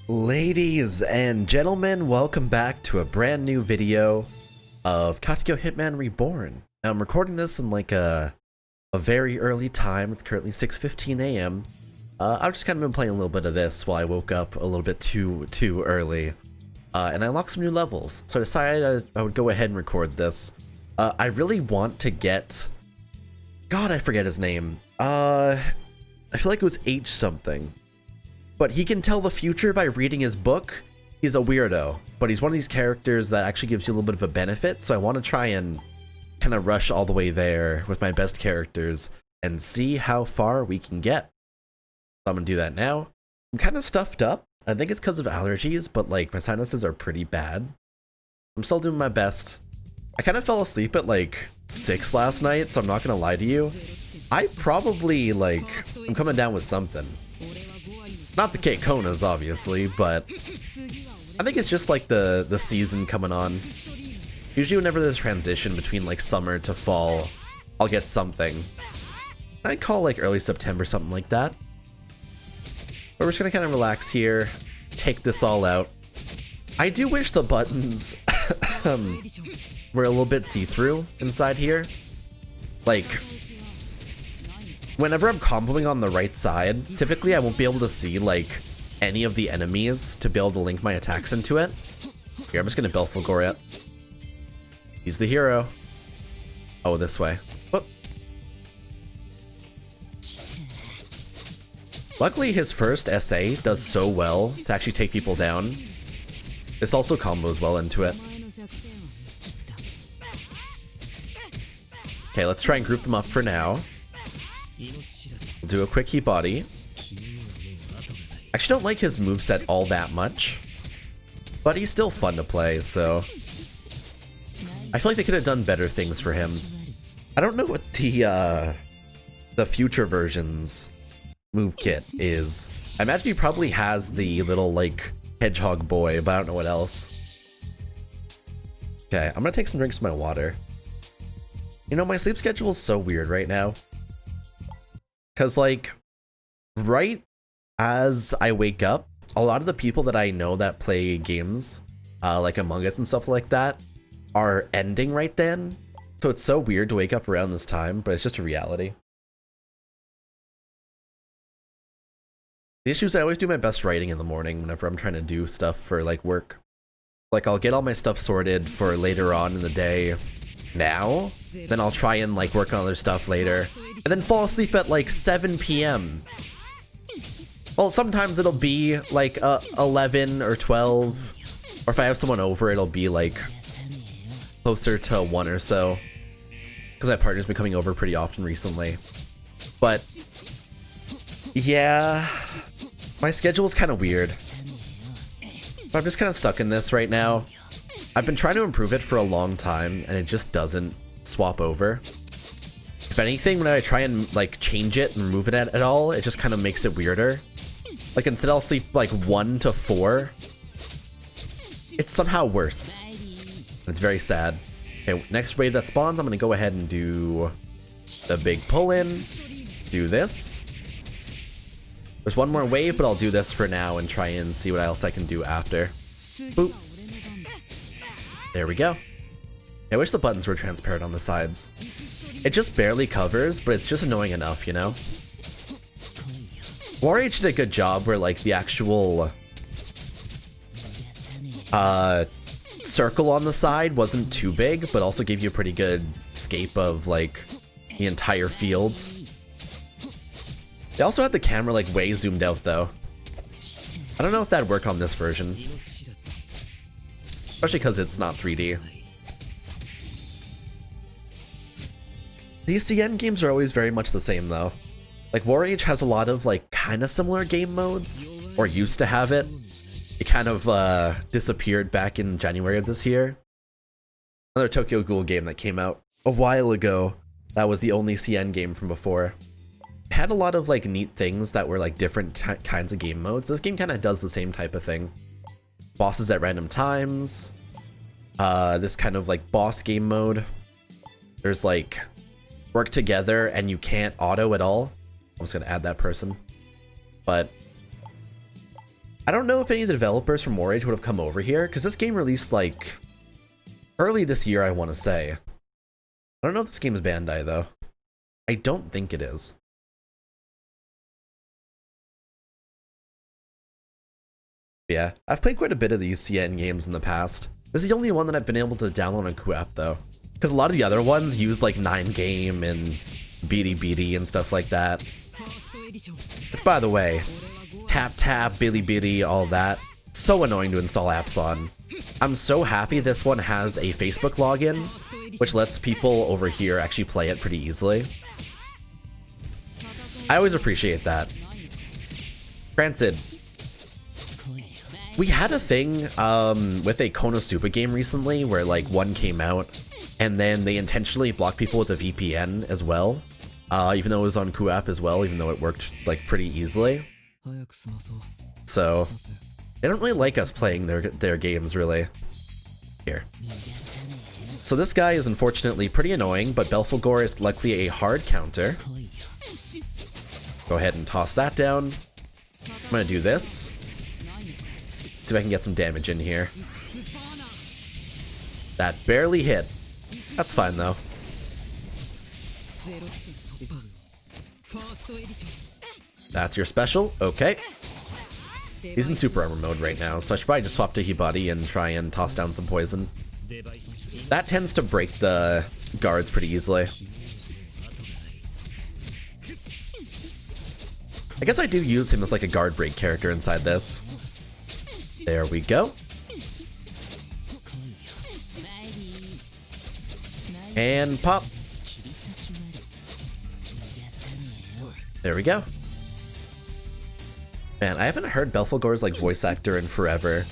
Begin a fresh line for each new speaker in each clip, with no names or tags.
Ladies and gentlemen, welcome back to a brand new video of Katekyo Hitman Reborn. Now, I'm recording this in like a very early time. It's currently 6:15 a.m. I've just kind of been playing a little bit of this while I woke up a little bit too early. And I unlocked some new levels, so I decided I would go ahead and record this. I really want to get... God, I forget his name. I feel like it was H something. But he can tell the future by reading his book. He's a weirdo, but he's one of these characters that actually gives you a little bit of a benefit, so I want to try and kind of rush all the way there with my best characters and see how far we can get. So I'm going to do that now. I'm kind of stuffed up. I think it's because of allergies, but like my sinuses are pretty bad. I'm still doing my best. I kind of fell asleep at like 6 last night, so I'm not going to lie to you. I probably like, I'm coming down with something. Not the K-Konas, obviously, but I think it's just like the season coming on. Usually whenever there's transition between like summer to fall, I'll get something. I'd call like early September, something like that. But we're just gonna kind of relax here, take this all out. I do wish the buttons were a little bit see-through inside here. Like, whenever I'm comboing on the right side, typically I won't be able to see like any of the enemies to be able to link my attacks into it. Here, I'm just gonna BELPHEGOR it. He's the hero. Oh, this way. Whoop. Luckily, his first SA does so well to actually take people down. This also combos well into it. Okay, let's try and group them up for now. We'll do a quick heat body. I actually don't like his moveset all that much, but he's still fun to play, so I feel like they could have done better things for him. I don't know what the future version's move kit is. I imagine he probably has the little like hedgehog boy, but I don't know what else. Okay, I'm gonna take some drinks of my water. You know, my sleep schedule is so weird right now. Cause like, right as I wake up, a lot of the people that I know that play games, like Among Us and stuff like that, are ending right then. So it's so weird to wake up around this time, but it's just a reality. The issue is I always do my best writing in the morning whenever I'm trying to do stuff for like work. Like I'll get all my stuff sorted for later on in the day now, then I'll try and like work on other stuff later, and then fall asleep at like 7 p.m. Well, sometimes it'll be like 11 or 12, or if I have someone over, it'll be like closer to 1 or so, because my partner's been coming over pretty often recently. But yeah, my schedule is kind of weird. But I'm just kind of stuck in this right now. I've been trying to improve it for a long time, and it just doesn't swap over. If anything, when I try and like change it and remove it at all, it just kind of makes it weirder. Like instead I'll sleep like 1 to 4. It's somehow worse. It's very sad. Okay, next wave that spawns, I'm gonna go ahead and do the big pull-in. Do this. There's one more wave, but I'll do this for now and try and see what else I can do after. Boop. There we go. I wish the buttons were transparent on the sides. It just barely covers, but it's just annoying enough, you know? WarH did a good job where like the actual circle on the side wasn't too big, but also gave you a pretty good scape of like the entire field. They also had the camera like way zoomed out though. I don't know if that'd work on this version, especially because it's not 3D. These CN games are always very much the same though. Like WarH has a lot of like kind of similar game modes, or used to have it. It kind of disappeared back in January of this year. Another Tokyo Ghoul game that came out a while ago. That was the only CN game from before. It had a lot of like neat things that were like different kinds of game modes. This game kind of does the same type of thing. Bosses at random times. This kind of like boss game mode. There's like work together and you can't auto at all. I'm just gonna add that person. But I don't know if any of the developers from War Age would have come over here, because this game released like early this year, I want to say. I don't know if this game is Bandai though. I don't think it is. Yeah, I've played quite a bit of these CN games in the past. This is the only one that I've been able to download on Co-op though. Because a lot of the other ones use like 9game and BD and stuff like that. Which, by the way, Tap, Bilibili, all that. So annoying to install apps on. I'm so happy this one has a Facebook login, which lets people over here actually play it pretty easily. I always appreciate that. Granted, we had a thing with a Konosuba game recently where like one came out and then they intentionally blocked people with a VPN as well, even though it was on Co-op as well, even though it worked like pretty easily. So they don't really like us playing their games really. Here. So this guy is unfortunately pretty annoying, but BELPHEGOR is luckily a hard counter. Go ahead and toss that down. I'm gonna do this. See if I can get some damage in here. That barely hit. That's fine though. That's your special. Okay. He's in super armor mode right now, so I should probably just swap to Hibari and try and toss down some poison. That tends to break the guards pretty easily. I guess I do use him as like a guard break character inside this. There we go. And pop. There we go. Man, I haven't heard BELPHEGOR's like voice actor in forever.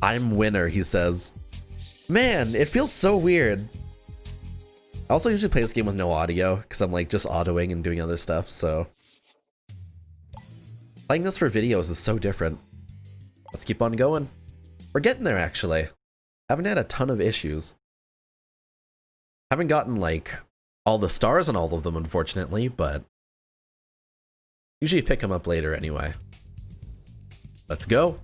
I'm winner, he says. Man, it feels so weird. I also usually play this game with no audio because I'm like just autoing and doing other stuff, so playing this for videos is so different. Let's keep on going. We're getting there actually. Haven't had a ton of issues. Haven't gotten like all the stars on all of them unfortunately, but usually pick them up later anyway. Let's go.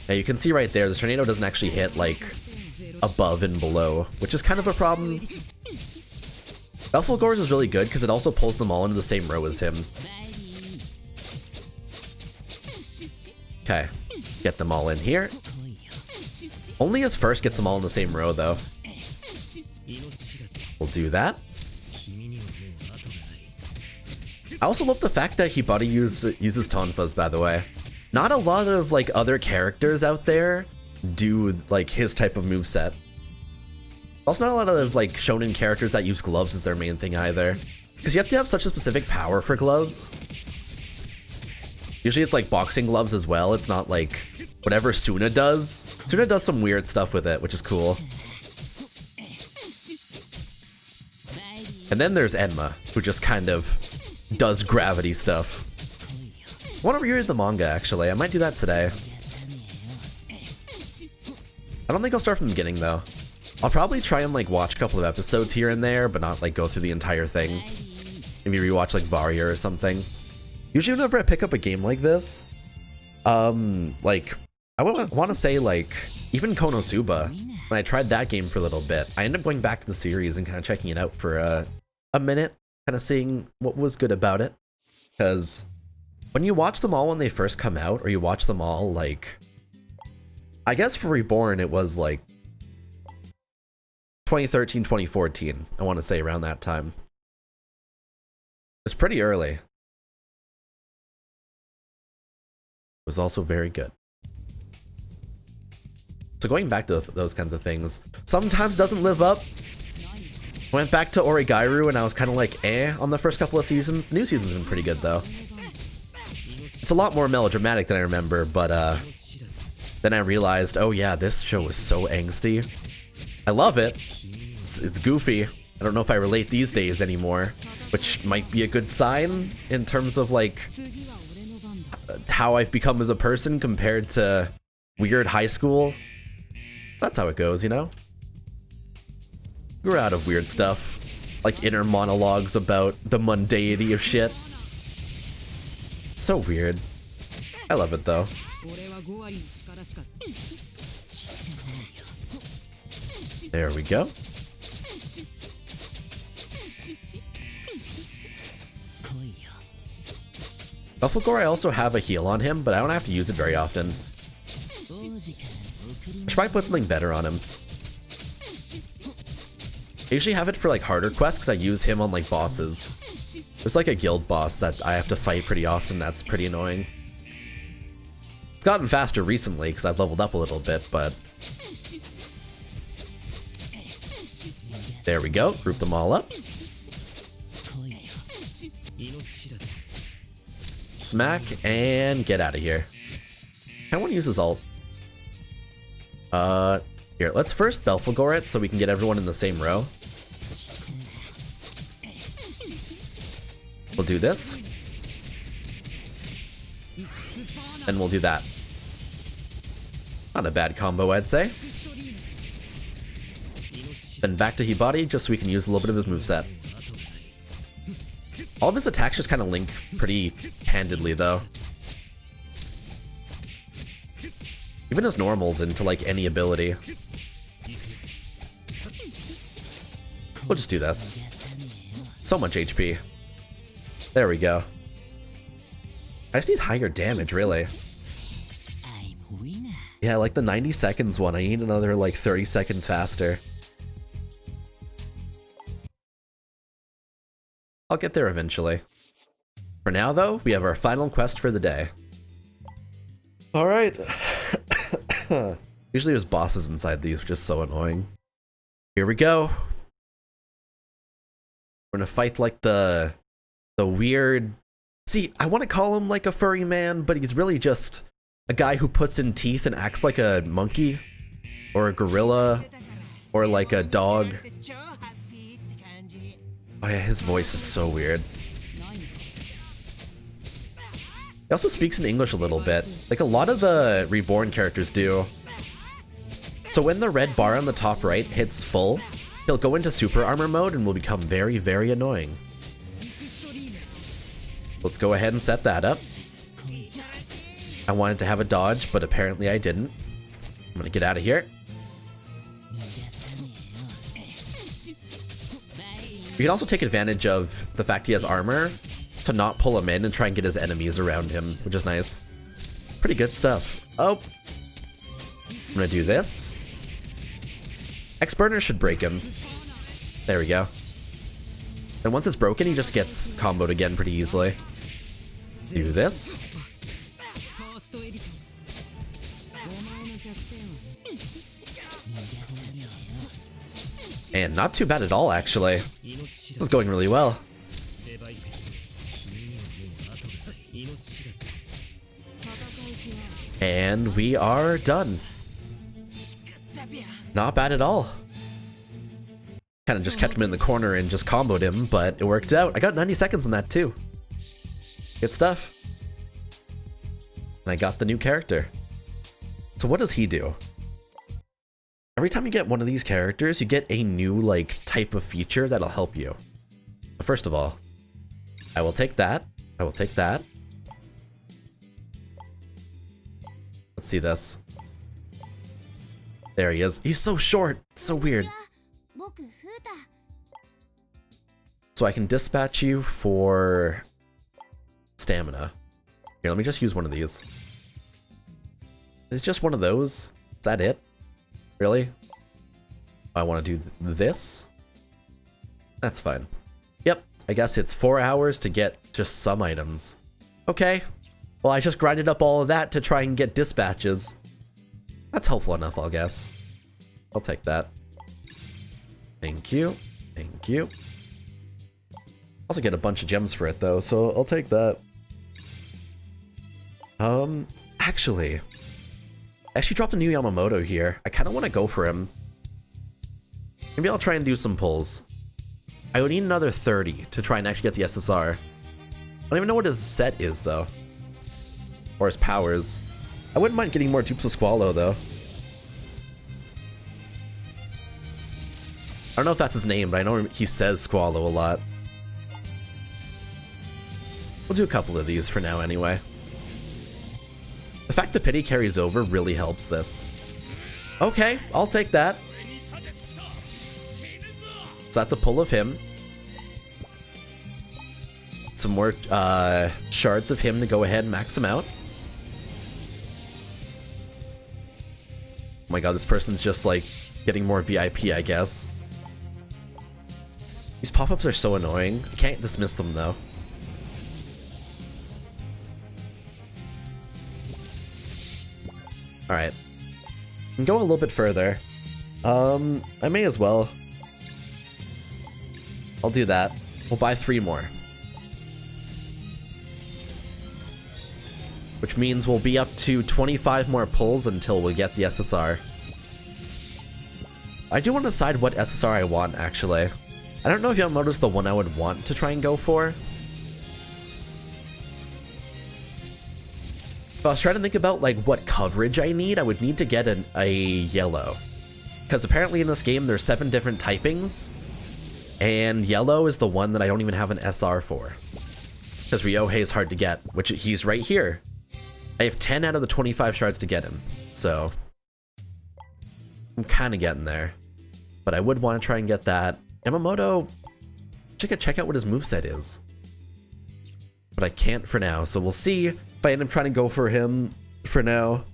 Yeah, you can see right there, the tornado doesn't actually hit like above and below, which is kind of a problem. BELPHEGOR's is really good because it also pulls them all into the same row as him. Okay, get them all in here. Only his first gets them all in the same row though. We'll do that. I also love the fact that Hibari uses Tonfas, by the way. Not a lot of like other characters out there do like his type of moveset. Also not a lot of like shonen characters that use gloves as their main thing either. Because you have to have such a specific power for gloves. Usually it's like boxing gloves as well. It's not like whatever Suna does. Suna does some weird stuff with it, which is cool. And then there's Enma, who just kind of does gravity stuff. I want to reread the manga, actually. I might do that today. I don't think I'll start from the beginning, though. I'll probably try and, like, watch a couple of episodes here and there, but not, like, go through the entire thing. Maybe rewatch, like, Varia or something. Usually whenever I pick up a game like this, like, I want to say, like, even Konosuba, when I tried that game for a little bit, I ended up going back to the series and kind of checking it out for a minute, kind of seeing what was good about it. Because when you watch them all when they first come out, or you watch them all, like, I guess for Reborn, it was, like, 2013, 2014, I want to say around that time. It's pretty early. It was also very good. So going back to those kinds of things, sometimes doesn't live up. Went back to Origairu and I was kind of like, eh, on the first couple of seasons. The new season's been pretty good though. It's a lot more melodramatic than I remember, but then I realized, oh yeah, this show is so angsty. I love it. It's goofy. I don't know if I relate these days anymore, which might be a good sign in terms of like how I've become as a person compared to weird high school. That's how it goes, you know? Grew out of weird stuff. like inner monologues about the mundanity of shit. So weird. I love it though. There we go. BELPHEGOR, I also have a heal on him, but I don't have to use it very often. I should probably put something better on him. I usually have it for like harder quests because I use him on like bosses. There's like a guild boss that I have to fight pretty often that's pretty annoying. It's gotten faster recently because I've leveled up a little bit, but... There we go, group them all up. Smack, and get out of here. I want to use his ult. Here, let's first BELPHEGOR it so we can get everyone in the same row. We'll do this. And we'll do that. Not a bad combo, I'd say. Then back to Hibari, just so we can use a little bit of his moveset. All of his attacks just kind of link pretty handedly, though. Even his normals into, like, any ability. We'll just do this. So much HP. There we go. I just need higher damage, really. Yeah, like the 90 seconds one, I need another, like, 30 seconds faster. I'll get there eventually. For now, though, we have our final quest for the day. Alright. Usually there's bosses inside these, which is so annoying. Here we go. We're gonna fight like the weird... See, I want to call him like a furry man, but he's really just a guy who puts in teeth and acts like a monkey. Or a gorilla. Or like a dog. Oh yeah, his voice is so weird. He also speaks in English a little bit, like a lot of the Reborn characters do. So when the red bar on the top right hits full, he'll go into super armor mode and will become very, very annoying. Let's go ahead and set that up. I wanted to have a dodge, but apparently I didn't. I'm gonna get out of here. You can also take advantage of the fact he has armor to not pull him in and try and get his enemies around him, which is nice. Pretty good stuff. Oh. I'm gonna do this. X-Burner should break him. There we go. And once it's broken, he just gets comboed again pretty easily. Do this. And not too bad at all, actually. This is going really well. And we are done. Not bad at all. Kind of just kept him in the corner and just comboed him, but it worked out. I got 90 seconds in that too. Good stuff. And I got the new character. So what does he do? Every time you get one of these characters, you get a new, like, type of feature that'll help you. But first of all, I will take that. I will take that. Let's see this. There he is. He's so short. It's so weird. So I can dispatch you for stamina. Here, let me just use one of these. It's just one of those. Is that it? Really? I want to do this? That's fine. Yep, I guess it's 4 hours to get just some items. Okay. Well, I just grinded up all of that to try and get dispatches. That's helpful enough, I'll guess. I'll take that. Thank you. Thank you. Also get a bunch of gems for it, though, so I'll take that. Actually... I actually dropped a new Yamamoto here. I kind of want to go for him. Maybe I'll try and do some pulls. I would need another 30 to try and actually get the SSR. I don't even know what his set is, though. Or his powers. I wouldn't mind getting more dupes of Squallow, though. don't know if that's his name, but I know he says Squallow a lot. We'll do a couple of these for now anyway. The fact that pity carries over really helps this. Okay, I'll take that. So that's a pull of him. Some more shards of him to go ahead and max him out. Oh my god, this person's just like getting more VIP, I guess. These pop-ups are so annoying. I can't dismiss them though. Alright. Can go a little bit further. I may as well. I'll do that. We'll buy 3 more. Which means we'll be up to 25 more pulls until we get the SSR. I do want to decide what SSR I want, actually. I don't know if Yamamoto's the one I would want to try and go for. If I was trying to think about like what coverage I need, I would need to get a yellow. Because apparently in this game there's 7 different typings, and yellow is the one that I don't even have an SR for. Because Ryohei is hard to get, which he's right here. I have 10 out of the 25 shards to get him, so I'm kind of getting there. But I would want to try and get that. Yamamoto, check out what his moveset is. But I can't for now, so we'll see if I end up trying to go for him for now.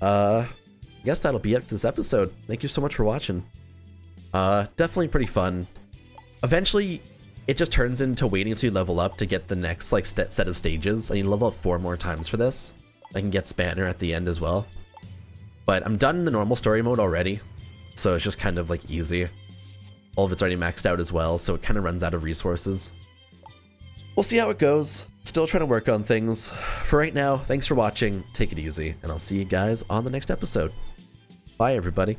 I guess that'll be it for this episode. Thank you so much for watching. Definitely pretty fun. Eventually, it just turns into waiting until you level up to get the next like set of stages. I need to level up 4 more times for this. I can get Spanner at the end as well. But I'm done in the normal story mode already, so it's just kind of like easy. All of it's already maxed out as well, so it kind of runs out of resources. We'll see how it goes. Still trying to work on things. For right now, thanks for watching, take it easy, and I'll see you guys on the next episode. Bye, everybody.